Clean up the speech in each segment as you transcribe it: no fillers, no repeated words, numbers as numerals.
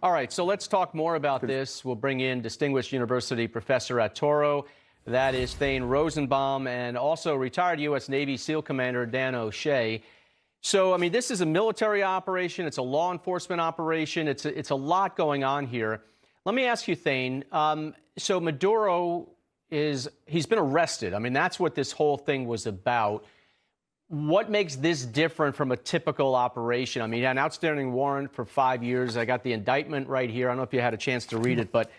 All right, so let's talk more about this. We'll bring in Distinguished University Professor at Toro. That is Thane Rosenbaum, and also retired U.S. Navy SEAL Commander Dan O'Shea. So, I mean, this is a military operation. It's a law enforcement operation. It's a lot going on here. Let me ask you, Thane. So Maduro he's been arrested. I mean, that's what this whole thing was about. What makes this different from a typical operation? I mean, he had an outstanding warrant for 5 years. I got the indictment right here. I don't know if you had a chance to read it, but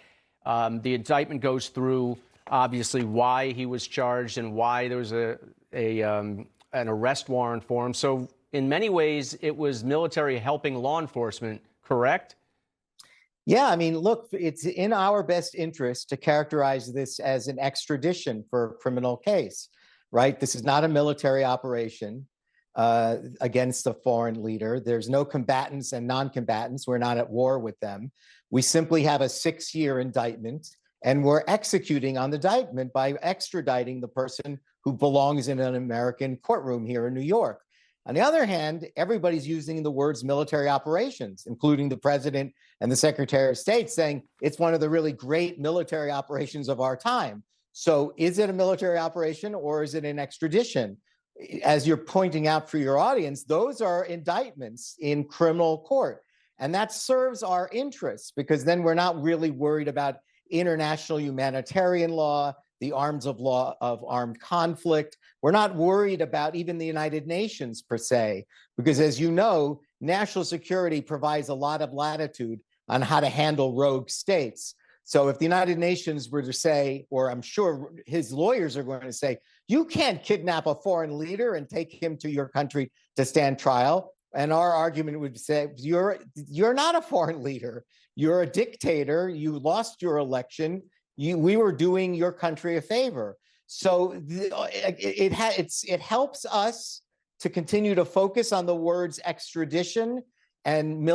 the indictment goes through, obviously, why he was charged and why there was an arrest warrant for him. So in many ways, it was military helping law enforcement, correct? Yeah, I mean, look, it's in our best interest to characterize this as an extradition for a criminal case, right? This is not a military operation against a foreign leader. There's no combatants and non-combatants. We're not at war with them. We simply have a 6-year indictment, and we're executing on the indictment by extraditing the person who belongs in an American courtroom here in New York. On the other hand, everybody's using the words military operations, including the president and the secretary of state, saying it's one of the really great military operations of our time. So is it a military operation or is it an extradition? As you're pointing out for your audience, those are indictments in criminal court. And that serves our interests because then we're not really worried about international humanitarian law, the arms of law of armed conflict. We're not worried about even the United Nations per se, because as you know, national security provides a lot of latitude on how to handle rogue states. So if the United Nations were to say, or I'm sure his lawyers are going to say, you can't kidnap a foreign leader and take him to your country to stand trial. And our argument would say, you're not a foreign leader. You're a dictator. You lost your election. We were doing your country a favor. So it helps us to continue to focus on the words extradition and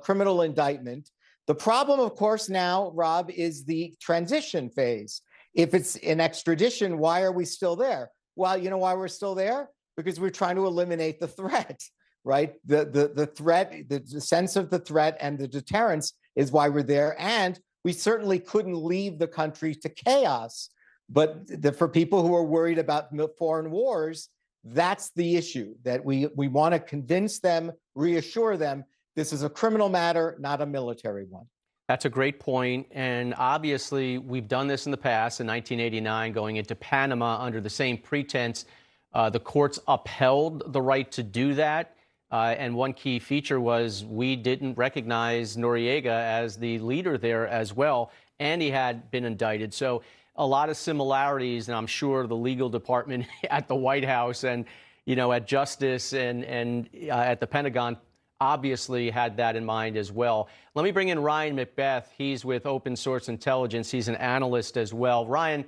criminal indictment. The problem, of course, now, Rob, is the transition phase. If it's an extradition, why are we still there? Well, you know why we're still there? Because we're trying to eliminate the threat, right? The threat, the sense of the threat and the deterrence is why we're there. And we certainly couldn't leave the country to chaos. But for people who are worried about foreign wars, that's the issue, that we want to convince them, reassure them, this is a criminal matter, not a military one. That's a great point. And obviously, we've done this in the past, in 1989, going into Panama under the same pretense. The courts upheld the right to do that. And one key feature was we didn't recognize Noriega as the leader there as well, and he had been indicted. So a lot of similarities, and I'm sure the legal department at the White House and, you know, at Justice and at the Pentagon obviously had that in mind as well. Let me bring in Ryan McBeth. He's with Open Source Intelligence. He's an analyst as well. Ryan,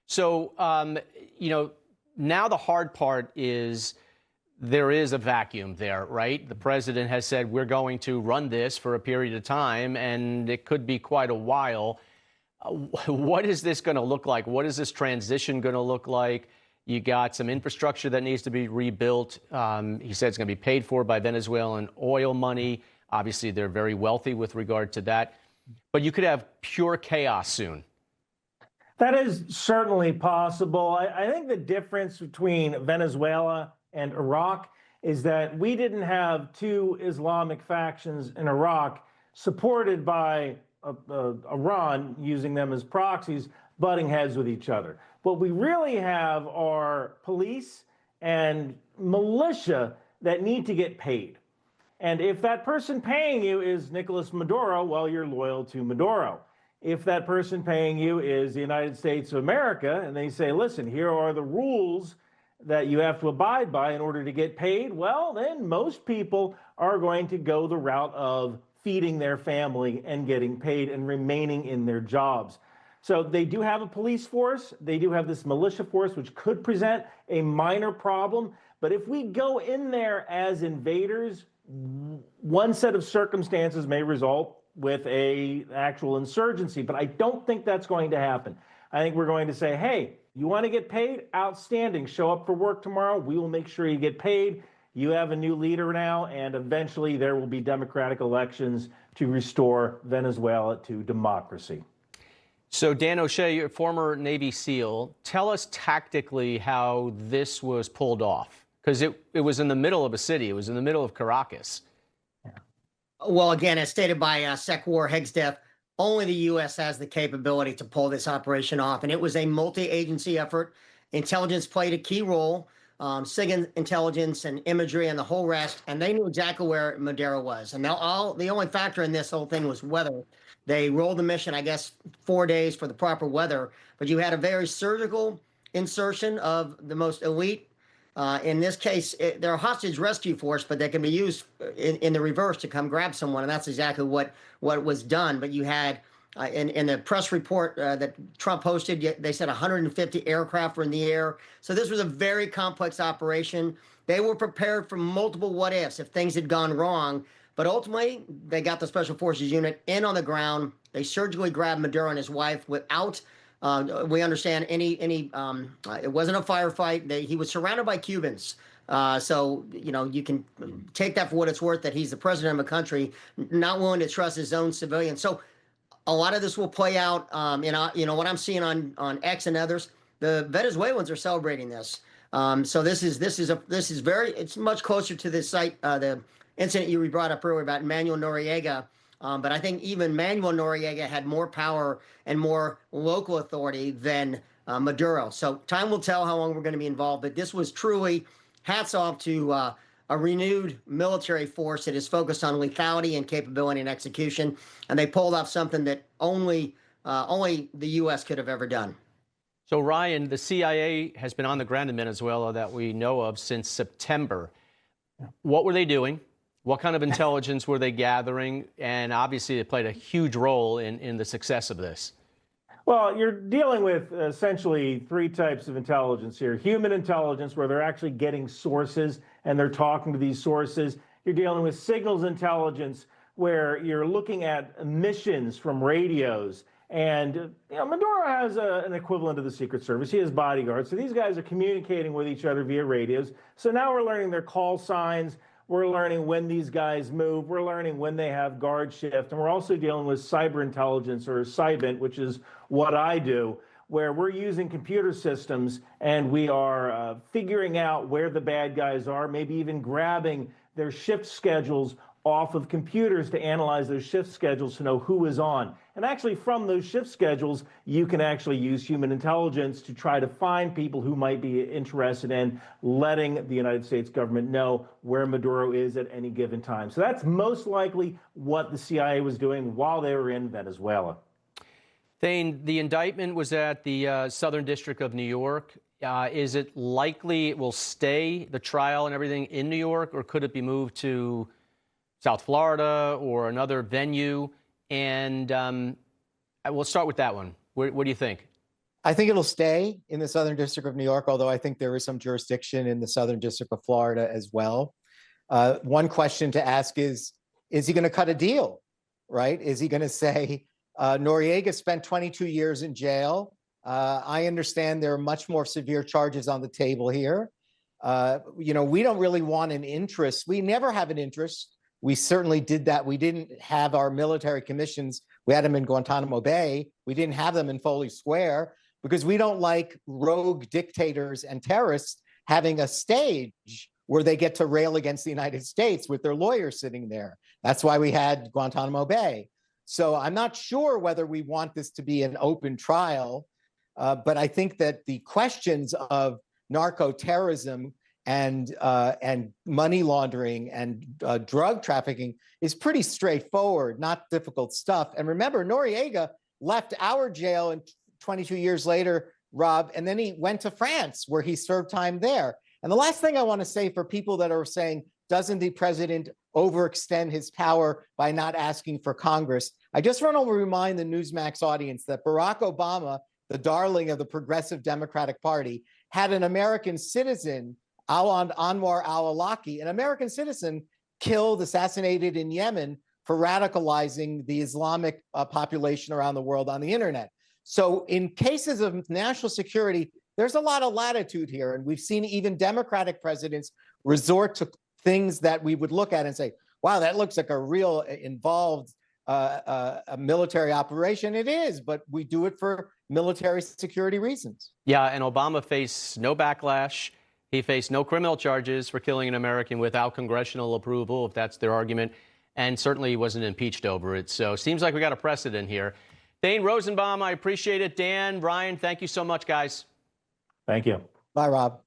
so, you know, now the hard part is there is a vacuum there, right? The president has said we're going to run this for a period of time, and it could be quite a while. What is this going to look like? What is this transition going to look like? You got some infrastructure that needs to be rebuilt. He said it's going to be paid for by Venezuelan oil money. Obviously, they're very wealthy with regard to that. But you could have pure chaos soon. That is certainly possible. I think the difference between Venezuela and Iraq is that we didn't have two Islamic factions in Iraq supported by Iran, using them as proxies, butting heads with each other. What we really have are police and militia that need to get paid. And if that person paying you is Nicolas Maduro, well, you're loyal to Maduro. If that person paying you is the United States of America, and they say, listen, here are the rules that you have to abide by in order to get paid, well, then most people are going to go the route of feeding their family and getting paid and remaining in their jobs. So they do have a police force. They do have this militia force, which could present a minor problem. But if we go in there as invaders, one set of circumstances may result with an actual insurgency. But I don't think that's going to happen. I think we're going to say, hey, you want to get paid? Outstanding. Show up for work tomorrow. We will make sure you get paid. You have a new leader now, and eventually there will be democratic elections to restore Venezuela to democracy. So Dan O'Shea, you're a former Navy SEAL. Tell us tactically how this was pulled off, because it was in the middle of a city. It was in the middle of Caracas. Well, again, as stated by Sec War Hegseth, only the U.S. has the capability to pull this operation off, and it was a multi-agency effort. Intelligence played a key role, SIG intelligence and imagery and the whole rest, and they knew exactly where Maduro was. And now the only factor in this whole thing was weather. They rolled the mission, I guess, 4 days for the proper weather, but you had a very surgical insertion of the most elite. In this case, they're a hostage rescue force, but they can be used in the reverse to come grab someone, and that's exactly what was done. But you had, in the press report that Trump posted, they said 150 aircraft were in the air. So this was a very complex operation. They were prepared for multiple what-ifs if things had gone wrong. But ultimately, they got the Special Forces unit in on the ground. They surgically grabbed Maduro and his wife without, we understand, it wasn't a firefight. He was surrounded by Cubans. So, you can take that for what it's worth, that he's the president of a country, not willing to trust his own civilians. So a lot of this will play out. What I'm seeing on X and others, the Venezuelans are celebrating this. So it's much closer to the site, the incident you brought up earlier about Manuel Noriega. But I think even Manuel Noriega had more power and more local authority than Maduro. So time will tell how long we're going to be involved. But this was truly hats off to a renewed military force that is focused on lethality and capability and execution. And they pulled off something that only the U.S. could have ever done. So Ryan, the CIA has been on the ground in Venezuela that we know of since September. What were they doing? What kind of intelligence were they gathering? And obviously, they played a huge role in the success of this. Well, you're dealing with essentially three types of intelligence here. Human intelligence, where they're actually getting sources and they're talking to these sources. You're dealing with signals intelligence, where you're looking at emissions from radios. And Maduro has an equivalent of the Secret Service. He has bodyguards. So these guys are communicating with each other via radios. So now we're learning their call signs. We're learning when these guys move. We're learning when they have guard shift. And we're also dealing with cyber intelligence, or cybint, which is what I do, where we're using computer systems and we are figuring out where the bad guys are, maybe even grabbing their shift schedules off of computers to analyze those shift schedules to know who is on. And actually, from those shift schedules, you can actually use human intelligence to try to find people who might be interested in letting the United States government know where Maduro is at any given time. So that's most likely what the CIA was doing while they were in Venezuela. Thane, the indictment was at the Southern District of New York. Is it likely it will stay, the trial and everything, in New York, or could it be moved to South Florida or another venue? And we'll start with that one. What do you think? I think it'll stay in the Southern District of New York, although I think there is some jurisdiction in the Southern District of Florida as well. One question to ask is he going to cut a deal, right? Is he going to say, Noriega spent 22 years in jail. I understand there are much more severe charges on the table here. We don't really want an interest. We never have an interest. We certainly did that. We didn't have our military commissions. We had them in Guantanamo Bay. We didn't have them in Foley Square because we don't like rogue dictators and terrorists having a stage where they get to rail against the United States with their lawyers sitting there. That's why we had Guantanamo Bay. So I'm not sure whether we want this to be an open trial, but I think that the questions of narco-terrorism and money laundering and drug trafficking is pretty straightforward, not difficult stuff. And remember, Noriega left our jail and 22 years later, Rob, and then he went to France where he served time there. And the last thing I want to say for people that are saying, doesn't the president overextend his power by not asking for Congress? I just want to remind the NEWSMAX audience that Barack Obama, the darling of the Progressive Democratic Party, had an American citizen, Anwar al-Awlaki, an American citizen, killed, assassinated in Yemen for radicalizing the Islamic population around the world on the internet. So in cases of national security, there's a lot of latitude here. And we've seen even Democratic presidents resort to things that we would look at and say, wow, that looks like a real involved a military operation. It is, but we do it for military security reasons. Yeah, and Obama faced no backlash. He faced no criminal charges for killing an American without congressional approval, if that's their argument, and certainly he wasn't impeached over it. So seems like we got a precedent here. Dane Rosenbaum, I appreciate it. Dan, Ryan, thank you so much, guys. Thank you. Bye, Rob.